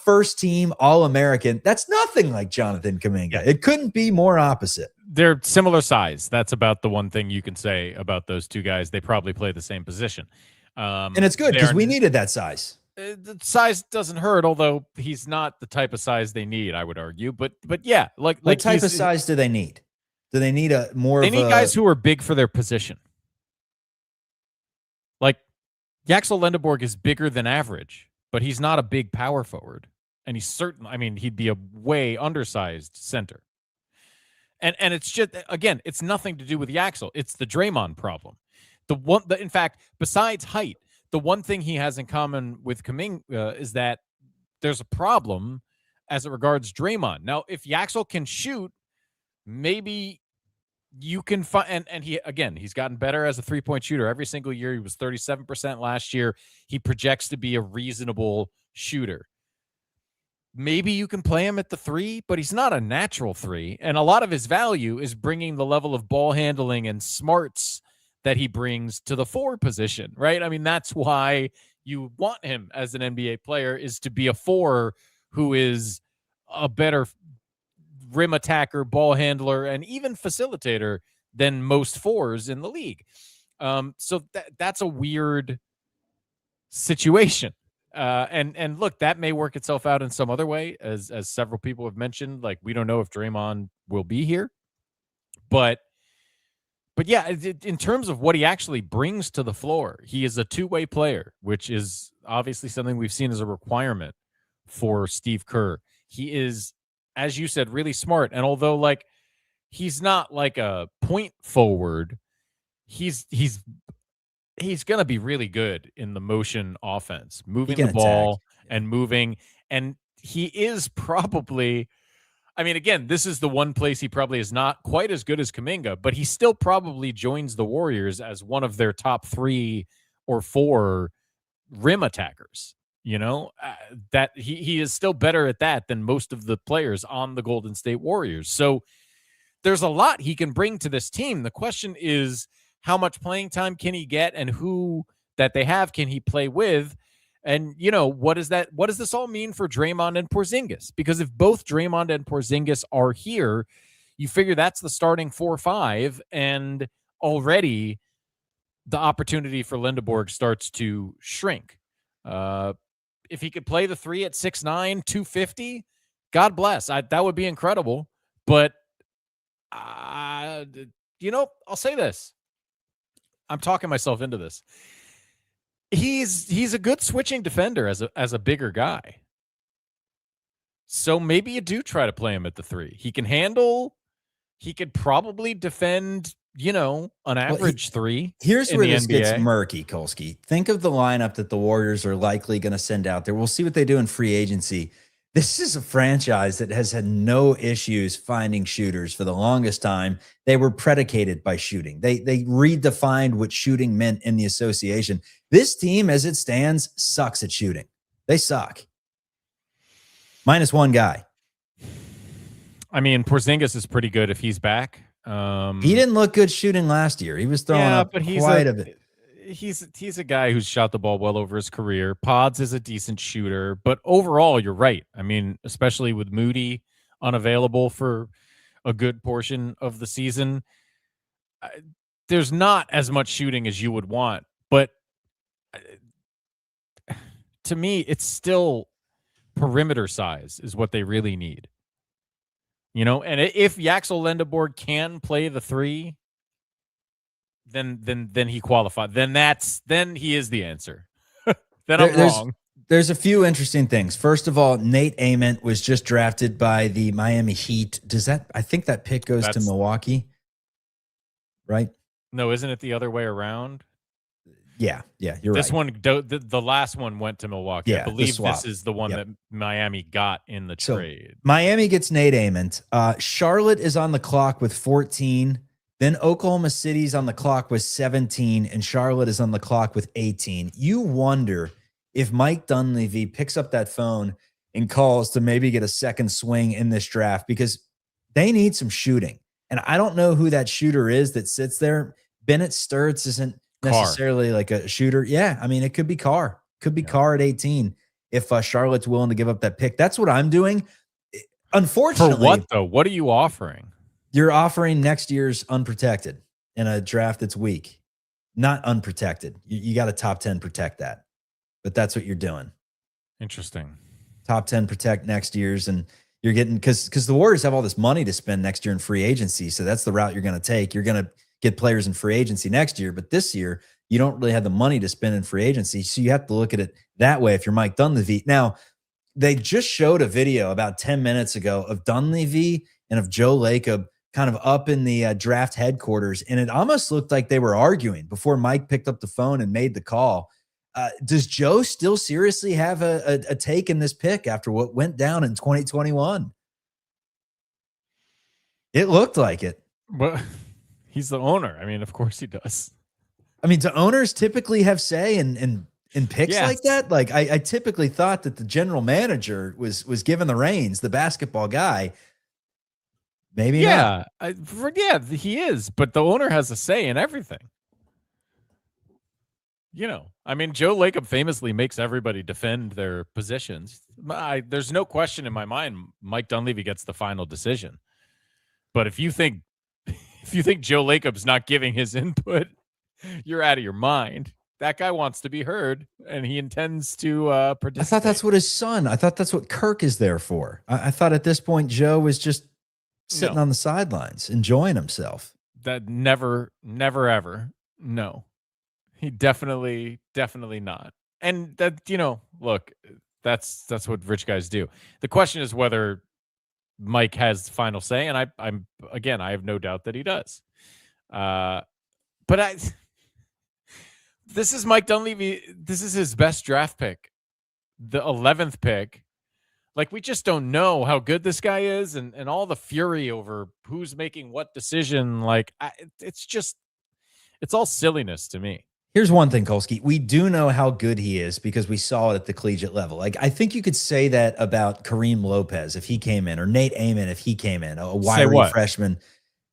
first team All-American. That's nothing like Jonathan Kuminga. It couldn't be more opposite. They're similar size. That's about the one thing you can say about those 2 guys. They probably play the same position. And it's good because we needed that size. The size doesn't hurt, although he's not the type of size they need, I would argue. But yeah, like what type of size do they need? Do they need They need guys who are big for their position. Like Yaxel Lendeborg is bigger than average, but he's not a big power forward, and he'd be a way undersized center. And it's just, again, it's nothing to do with Yaxel. It's the Draymond problem. In fact, besides height, the one thing he has in common with Kuminga is that there's a problem as it regards Draymond. Now, if Yaxel can shoot, maybe you can find, and he's gotten better as a 3-point shooter every single year. He was 37% last year. He projects to be a reasonable shooter. Maybe you can play him at the 3, but he's not a natural 3. And a lot of his value is bringing the level of ball handling and smarts that he brings to the 4 position, right? I mean, that's why you want him as an NBA player, is to be a 4 who is a better rim attacker, ball handler, and even facilitator than most 4s in the league. So that's a weird situation. And look, that may work itself out in some other way, as several people have mentioned. Like, we don't know if Draymond will be here, but yeah, in terms of what he actually brings to the floor, he is a 2-way player, which is obviously something we've seen as a requirement for Steve Kerr. He is, as you said, really smart. And although, like, he's not like a point forward. He's going to be really good in the motion offense, moving the ball and moving. And he is probably, I mean, again, this is the one place he probably is not quite as good as Kuminga, but he still probably joins the Warriors as one of their top 3 or 4 rim attackers. That he is still better at that than most of the players on the Golden State Warriors. So there's a lot he can bring to this team. The question is, how much playing time can he get, and who that they have can he play with? And, what does this all mean for Draymond and Porzingis? Because if both Draymond and Porzingis are here, you figure that's the starting 4-5, and already the opportunity for Lindeborg starts to shrink. If he could play the 3 at 6'9", 250, God bless. That would be incredible. But, I'll say this. I'm talking myself into this. He's a good switching defender as a bigger guy. So maybe you do try to play him at the 3. He can handle. He could probably defend, an average 3. Here's where this NBA gets murky, Kolsky. Think of the lineup that the Warriors are likely going to send out there. We'll see what they do in free agency. This is a franchise that has had no issues finding shooters for the longest time. They were predicated by shooting. They redefined what shooting meant in the association. This team, as it stands, sucks at shooting. They suck. -1 guy. I mean, Porzingis is pretty good if he's back. He didn't look good shooting last year. He was throwing up quite a bit. He's a guy who's shot the ball well over his career. Pods is a decent shooter, but overall, you're right. I mean, especially with Moody unavailable for a good portion of the season, there's not as much shooting as you would want. But to me, it's still perimeter size is what they really need. And if Yaxel Lendeborg can play the 3, then he qualified. Then he is the answer. Then I'm wrong. There's a few interesting things. First of all, Nate Ament was just drafted by the Miami Heat. I think that pick goes to Milwaukee, right? No, isn't it the other way around? Yeah, you're right. This one, the last one went to Milwaukee. Yeah, I believe this is the one that Miami got in the trade. Miami gets Nate Ament. Charlotte is on the clock with 14. Then Oklahoma City's on the clock with 17, and Charlotte is on the clock with 18. You wonder if Mike Dunleavy picks up that phone and calls to maybe get a second swing in this draft, because they need some shooting. And I don't know who that shooter is that sits there. Bennett Sturts isn't necessarily like a shooter. Yeah, I mean, it could be Carr. Could be Carr at 18 if Charlotte's willing to give up that pick. That's what I'm doing. Unfortunately. For what, though? What are you offering? You're offering next year's unprotected in a draft that's weak. Not unprotected. You got to top 10 protect that. But that's what you're doing. Interesting. Top 10 protect next year's, and you're getting, because the Warriors have all this money to spend next year in free agency. So that's the route you're going to take. You're going to get players in free agency next year, but this year you don't really have the money to spend in free agency. So you have to look at it that way if you're Mike Dunleavy. Now, they just showed a video about 10 minutes ago of Dunleavy and of Joe Lacob kind of up in the draft headquarters, and it almost looked like they were arguing before Mike picked up the phone and made the call. Does Joe still seriously have a take in this pick after what went down in 2021? It looked like it. Well, he's the owner. I mean, of course he does. I mean, do owners typically have say in picks like that? Like I typically thought that the general manager was given the reins, the basketball guy. Maybe not. He is, but the owner has a say in everything. I mean, Joe Lacob famously makes everybody defend their positions. There's no question in my mind Mike Dunleavy gets the final decision. But if you think Joe Lacob's not giving his input, you're out of your mind. That guy wants to be heard, and he intends to participate. I thought that's what his son. I thought that's what Kirk is there for. I thought at this point Joe was just sitting on the sidelines, enjoying himself. That never, ever. No, he definitely not. And that, look, that's what rich guys do. The question is whether Mike has final say, and I have no doubt that he does. But this is Mike Dunleavy. This is his best draft pick, the 11th pick. Like, we just don't know how good this guy is, and all the fury over who's making what decision. Like, it's all silliness to me. Here's one thing, Kolsky. We do know how good he is because we saw it at the collegiate level. Like, I think you could say that about Kareem Lopez if he came in, or Nate Amon if he came in, a wiry freshman.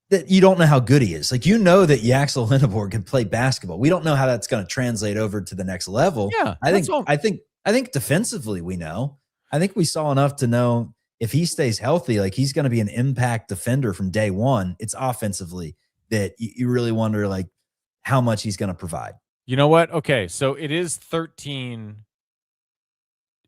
That you don't know how good he is. Like, you know that Yaxel Lendeborg can play basketball. We don't know how that's going to translate over to the next level. Yeah, I think defensively we know. I think we saw enough to know if he stays healthy, like, he's going to be an impact defender from day one. It's offensively that you really wonder, like, how much he's going to provide. You know what? Okay, so it is 13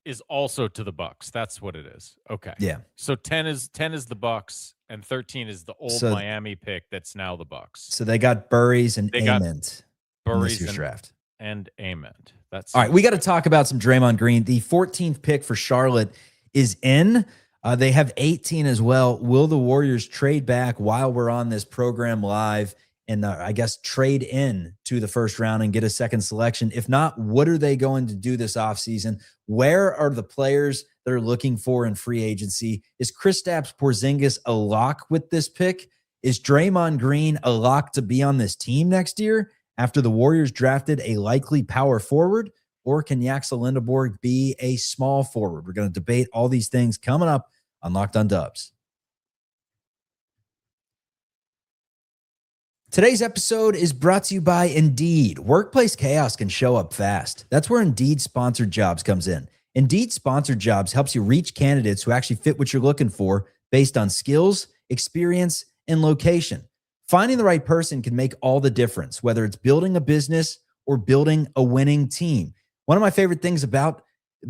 is also to the Bucks. That's what it is. Okay. Yeah. So 10 is the Bucks, and 13 is the old Miami pick that's now the Bucks. So they got Burries and Ament in this year's draft. And Ament. That's all right. We got to talk about some Draymond Green. The 14th pick for Charlotte is in. They have 18 as well. Will the Warriors trade back while we're on this program live and I guess trade in to the first round and get a second selection? If not, what are they going to do this offseason? Where are the players that are looking for in free agency? Is Kristaps Porzingis a lock with this pick? Is Draymond Green a lock to be on this team next year after the Warriors drafted a likely power forward? Or can Yaxel Lendeborg be a small forward? We're going to debate all these things coming up on Locked on Dubs. Today's episode is brought to you by Indeed. Workplace chaos can show up fast. That's where Indeed Sponsored Jobs comes in. Indeed Sponsored Jobs helps you reach candidates who actually fit what you're looking for based on skills, experience, and location. Finding the right person can make all the difference, whether it's building a business or building a winning team. One of my favorite things about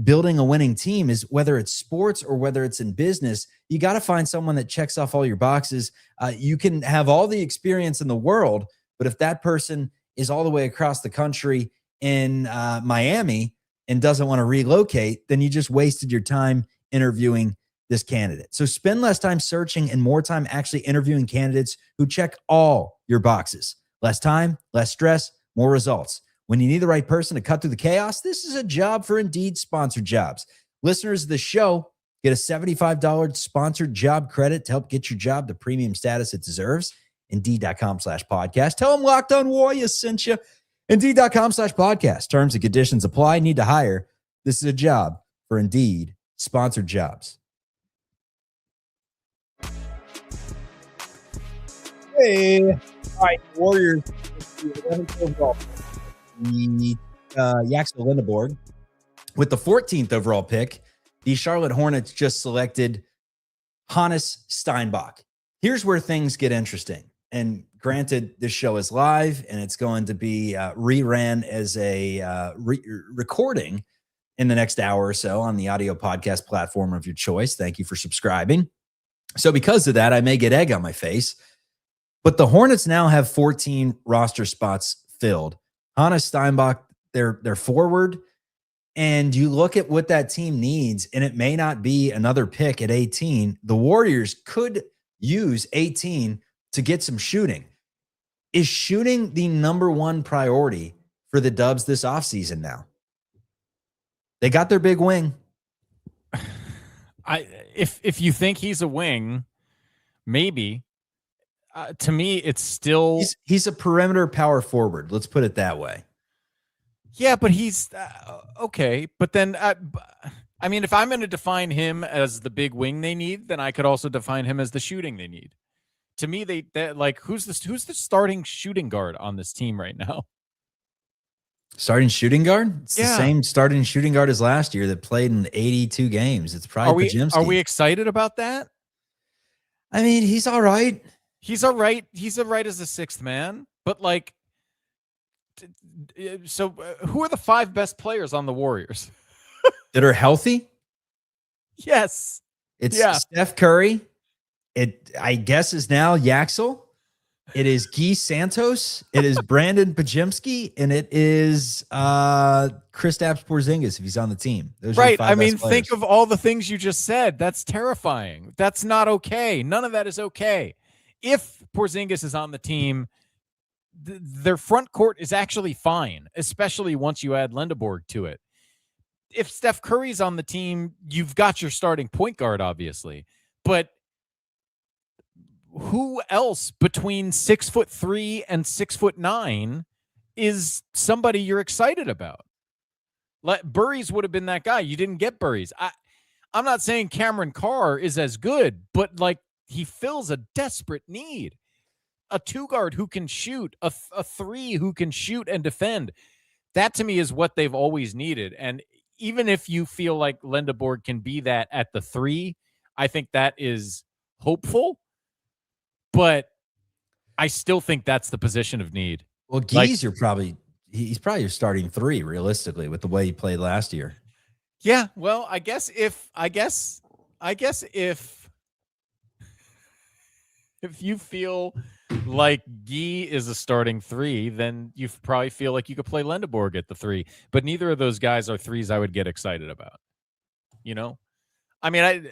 building a winning team is whether it's sports or whether it's in business, you got to find someone that checks off all your boxes. You can have all the experience in the world, but if that person is all the way across the country in Miami and doesn't want to relocate, then you just wasted your time interviewing this candidate. So spend less time searching and more time actually interviewing candidates who check all your boxes. Less time, less stress, more results. When you need the right person to cut through the chaos, this is a job for Indeed Sponsored Jobs. Listeners of the show get a $75 sponsored job credit to help get your job the premium status it deserves. Indeed.com/podcast. Tell them Locked on Warriors sent you. Indeed.com/podcast. Terms and conditions apply. Need to hire. This is a job for Indeed Sponsored Jobs. Hey, all right, Warriors. Yaxel Lendeborg. With the 14th overall pick, the Charlotte Hornets just selected Hannes Steinbach. Here's where things get interesting. And granted, this show is live and it's going to be reran as a recording in the next hour or so on the audio podcast platform of your choice. Thank you for subscribing. So because of that, I may get egg on my face. But the Hornets now have 14 roster spots filled. Hannes Steinbach, they're forward, and you look at what that team needs, and it may not be another pick at 18. The Warriors could use 18 to get some shooting. Is shooting the number one priority for the Dubs this offseason now? They got their big wing. If you think he's a wing, maybe. To me, it's still... He's a perimeter power forward. Let's put it that way. Yeah, but he's... okay, but then... I mean, if I'm going to define him as the big wing they need, then I could also define him as the shooting they need. To me, they like, who's the starting shooting guard on this team right now? Starting shooting guard? It's the same starting shooting guard as last year that played in 82 games. It's probably Pajimski. Are we excited about that? I mean, he's all right. He's all right. He's all right as a sixth man. But, like, so who are the 5 best players on the Warriors? That are healthy? Yes. It's Steph Curry. It, I guess, is now Yaxel. It is Guy Santos, it is Brandon Pajemski, and it is Kristaps Porzingis if he's on the team. Those are the Right. five I best mean, players. think of all the things you just said. That's terrifying. That's not okay. None of that is okay. If Porzingis is on the team, their front court is actually fine, especially once you add Lendeborg to it. If Steph Curry's on the team, you've got your starting point guard, obviously. But who else between 6'3" and 6'9" is somebody you're excited about? Burries would have been that guy. You didn't get Burries. I'm not saying Cameron Carr is as good, but like he fills a desperate need. A two guard who can shoot, a three who can shoot and defend. That to me is what they've always needed. And even if you feel like Lendeborg can be that at the three, I think that is hopeful. But I still think that's the position of need. Well, Geese, he's probably your starting three realistically with the way he played last year. Yeah, well, I guess if you feel like Guy is a starting three, then you probably feel like you could play Lendeborg at the three. But neither of those guys are threes I would get excited about. You know, I mean,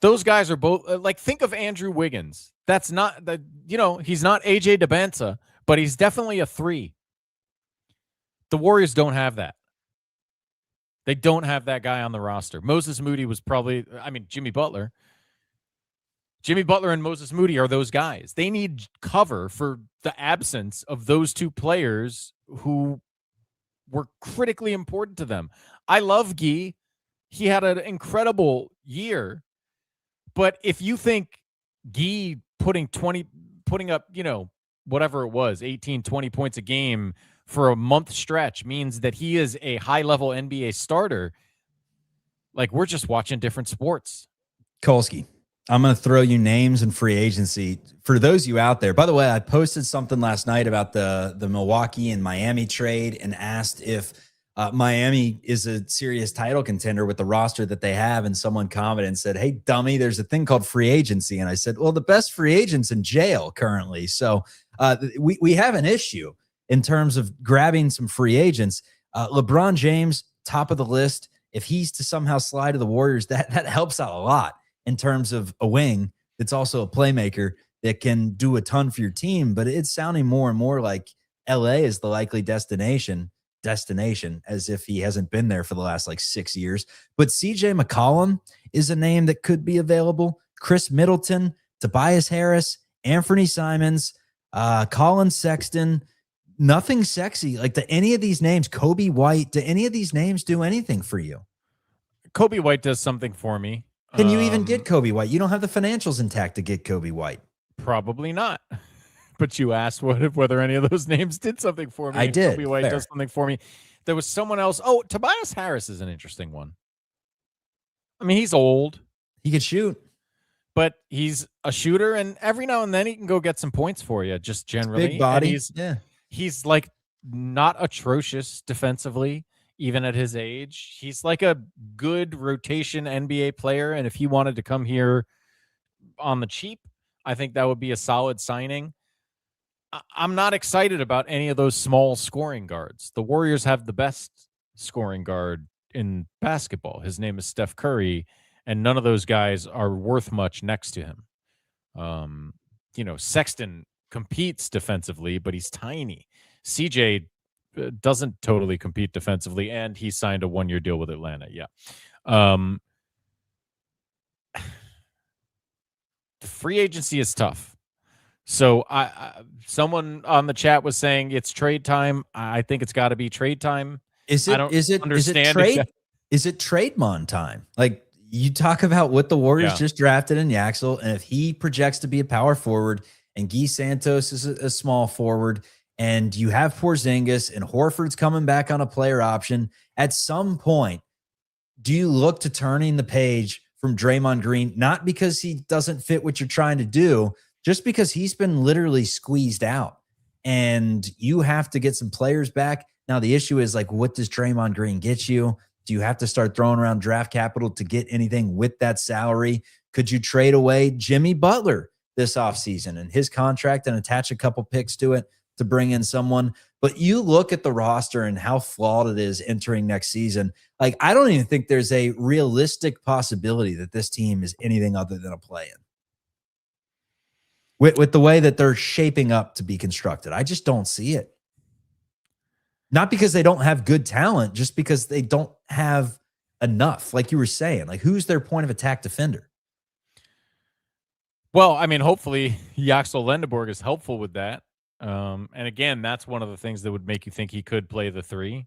those guys are both like, think of Andrew Wiggins. That's not that, he's not AJ DeBanza, but he's definitely a three. The Warriors don't have that. They don't have that guy on the roster. Moses Moody was probably, Jimmy Butler. Jimmy Butler and Moses Moody are those guys. They need cover for the absence of those two players who were critically important to them. I love Guy. He had an incredible year. But if you think Guy putting up, whatever it was, 18, 20 points a game for a month stretch means that he is a high-level NBA starter, like, we're just watching different sports. Kolsky, I'm going to throw you names and free agency. For those of you out there, by the way, I posted something last night about the Milwaukee and Miami trade and asked if Miami is a serious title contender with the roster that they have, and someone commented and said, "Hey, dummy, there's a thing called free agency." And I said, well, the best free agent's in jail currently. So we have an issue in terms of grabbing some free agents. LeBron James, top of the list. If he's to somehow slide to the Warriors, that helps out a lot in terms of a wing that's also a playmaker that can do a ton for your team. But it's sounding more and more like LA is the likely destination, as if he hasn't been there for the last 6 years. But CJ McCollum is a name that could be available. Chris Middleton, Tobias Harris, Anthony Simons, Colin Sexton. Nothing sexy. Do any of these names, Kobe White, do any of these names do anything for you? Kobe White does something for me. Can you even get Kobe White? You don't have the financials intact to get Kobe White. Probably not. But you asked whether any of those names did something for me. I did. Kobe White does something for me. There was someone else. Oh, Tobias Harris is an interesting one. I mean, he's old. He could shoot. But he's a shooter, and every now and then he can go get some points for you, just generally. Big body. He's like not atrocious defensively, even at his age. He's like a good rotation NBA player, and if he wanted to come here on the cheap, I think that would be a solid signing. I'm not excited about any of those small scoring guards. The Warriors have the best scoring guard in basketball. His name is Steph Curry, and none of those guys are worth much next to him. Sexton competes defensively, but he's tiny. CJ doesn't totally compete defensively, and he signed a 1-year deal with Atlanta. Yeah. The free agency is tough. So someone on the chat was saying it's trade time. I think it's got to be trade time. Is it Trademon time? Like, you talk about what the Warriors just drafted in Yaxel, and if he projects to be a power forward and Guy Santos is a small forward, and you have Porzingis and Horford's coming back on a player option, at some point, do you look to turning the page from Draymond Green, not because he doesn't fit what you're trying to do, just because he's been literally squeezed out, and you have to get some players back? Now, the issue is, what does Draymond Green get you? Do you have to start throwing around draft capital to get anything with that salary? Could you trade away Jimmy Butler this offseason and his contract and attach a couple picks to it to bring in someone. But you look at the roster and how flawed it is entering next season. Like, I don't even think there's a realistic possibility that this team is anything other than a play-in. With the way that they're shaping up to be constructed, I just don't see it. Not because they don't have good talent, just because they don't have enough. Like you were saying, like, who's their point of attack defender? Well, I mean, hopefully Yaxel Lendeborg is helpful with that. And again, that's one of the things that would make you think he could play the 3.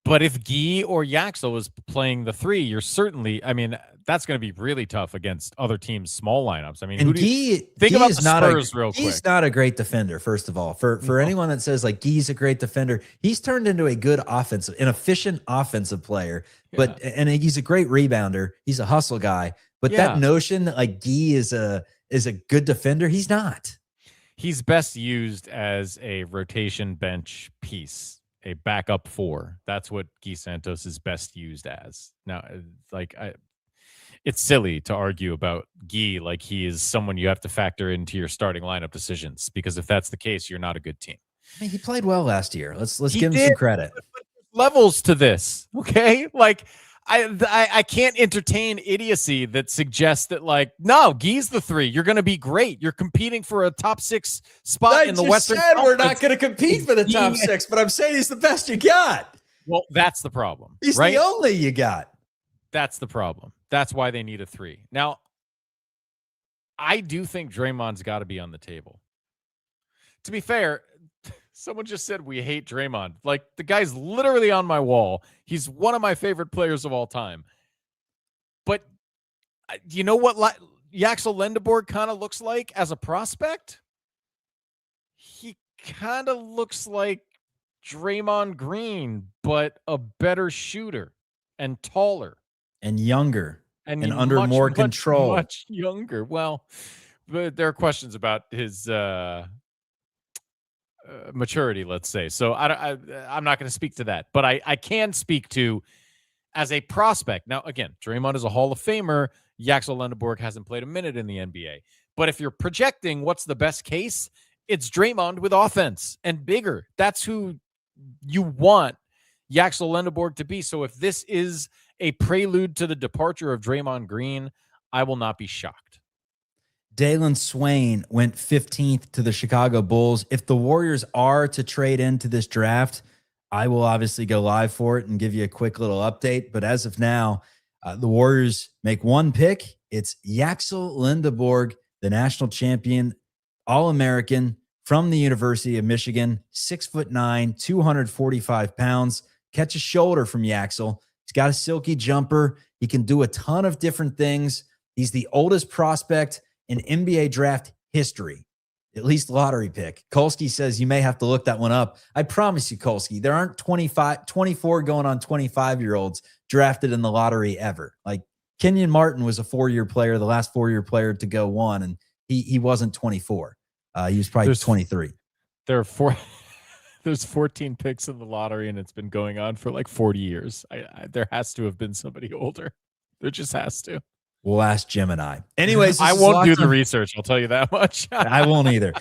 But if Guy or Yaxel was playing the 3, you're certainly, I mean, that's going to be really tough against other teams' small lineups. I mean, and who do you think Guy about is the not Spurs real quick? He's not a great defender, first of all. For anyone that says like Guy's a great defender, he's turned into a good offensive, an efficient offensive player. But and he's a great rebounder. He's a hustle guy. But that notion that like Guy is a good defender, he's not. He's best used as a rotation bench piece, a backup 4. That's what Guy Santos is best used as. Now, like, it's silly to argue about Guy like he is someone you have to factor into your starting lineup decisions, because if that's the case, you're not a good team. I mean, he played well last year. Let's give him some credit. Levels to this, okay? Like, I can't entertain idiocy that suggests that, like, no, Guy's the 3. You're going to be great. You're competing for a top 6 spot in the Western Conference. We're not going to compete for the top 6, but I'm saying he's the best you got. Well, that's the problem. He's right? the only you got. That's the problem. That's why they need a 3. Now, I do think Draymond's got to be on the table. To be fair, someone just said we hate Draymond. Like, the guy's literally on my wall. He's one of my favorite players of all time. But you know what Yaxel Lendeborg kind of looks like as a prospect? He kind of looks like Draymond Green, but a better shooter and taller. And younger. And under much, more control. Much younger. Well, but there are questions about his maturity, let's say. So I'm not going to speak to that, but I can speak to as a prospect. Now, again, Draymond is a Hall of Famer. Yaxel Lendeborg hasn't played a minute in the NBA. But if you're projecting what's the best case, it's Draymond with offense and bigger. That's who you want Yaxel Lendeborg to be. So if this is a prelude to the departure of Draymond Green, I will not be shocked. Dalen Swain went 15th to the Chicago Bulls. If the Warriors are to trade into this draft, I will obviously go live for it and give you a quick little update. But as of now, the Warriors make one pick. It's Yaxel Lendeborg, the national champion, All-American from the University of Michigan, 6'9", 245 pounds. Catch a shoulder from Yaxel. He's got a silky jumper. He can do a ton of different things. He's the oldest prospect in NBA draft history, at least lottery pick. Kolsky says you may have to look that one up. I promise you, Kolsky, there aren't 24 going on 25-year-olds drafted in the lottery ever. Like, Kenyon Martin was a 4-year player, the last 4-year player to go one, and he wasn't 24. He was probably 23. There's 14 picks in the lottery, and it's been going on for like 40 years. There has to have been somebody older. There just has to. We'll ask Gemini. Anyways, I won't do the research. I'll tell you that much. I won't either.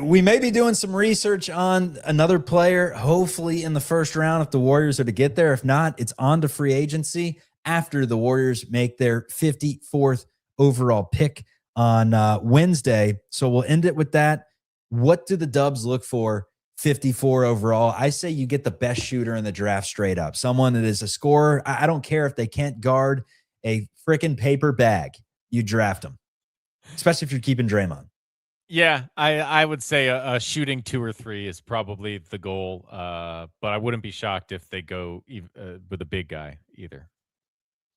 We may be doing some research on another player, hopefully in the first round if the Warriors are to get there. If not, it's on to free agency after the Warriors make their 54th overall pick on Wednesday. So we'll end it with that. What do the Dubs look for? 54 overall. I say you get the best shooter in the draft straight up. Someone that is a scorer. I don't care if they can't guard a freaking paper bag. You draft them, especially if you're keeping Draymond. Yeah, I would say a shooting 2 or 3 is probably the goal. But I wouldn't be shocked if they go with a big guy either.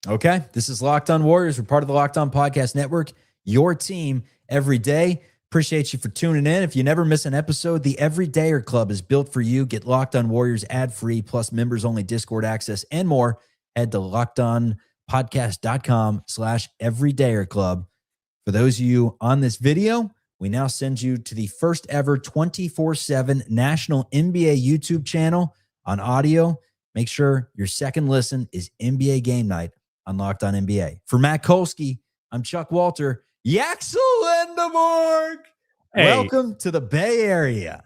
Okay. This is Locked On Warriors. We're part of the Locked On Podcast Network, your team every day. Appreciate you for tuning in. If you never miss an episode, the Everydayer Club is built for you. Get Locked On Warriors ad-free, plus members-only Discord access and more. Head to lockedonpodcast.com/Everydayer Club. For those of you on this video, we now send you to the first ever 24/7 national NBA YouTube channel on audio. Make sure your second listen is NBA Game Night on Locked On NBA. For Matt Kolsky, I'm Chuck Walter. Yaxel Lendeborg. Hey. Welcome to the Bay Area.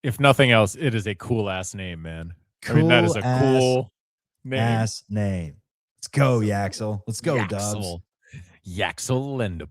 If nothing else, it is a cool ass name, man. I mean, that is a cool name. Ass name. Let's go, Yaxel. Let's go, Dubs. Yaxel Lendeborg.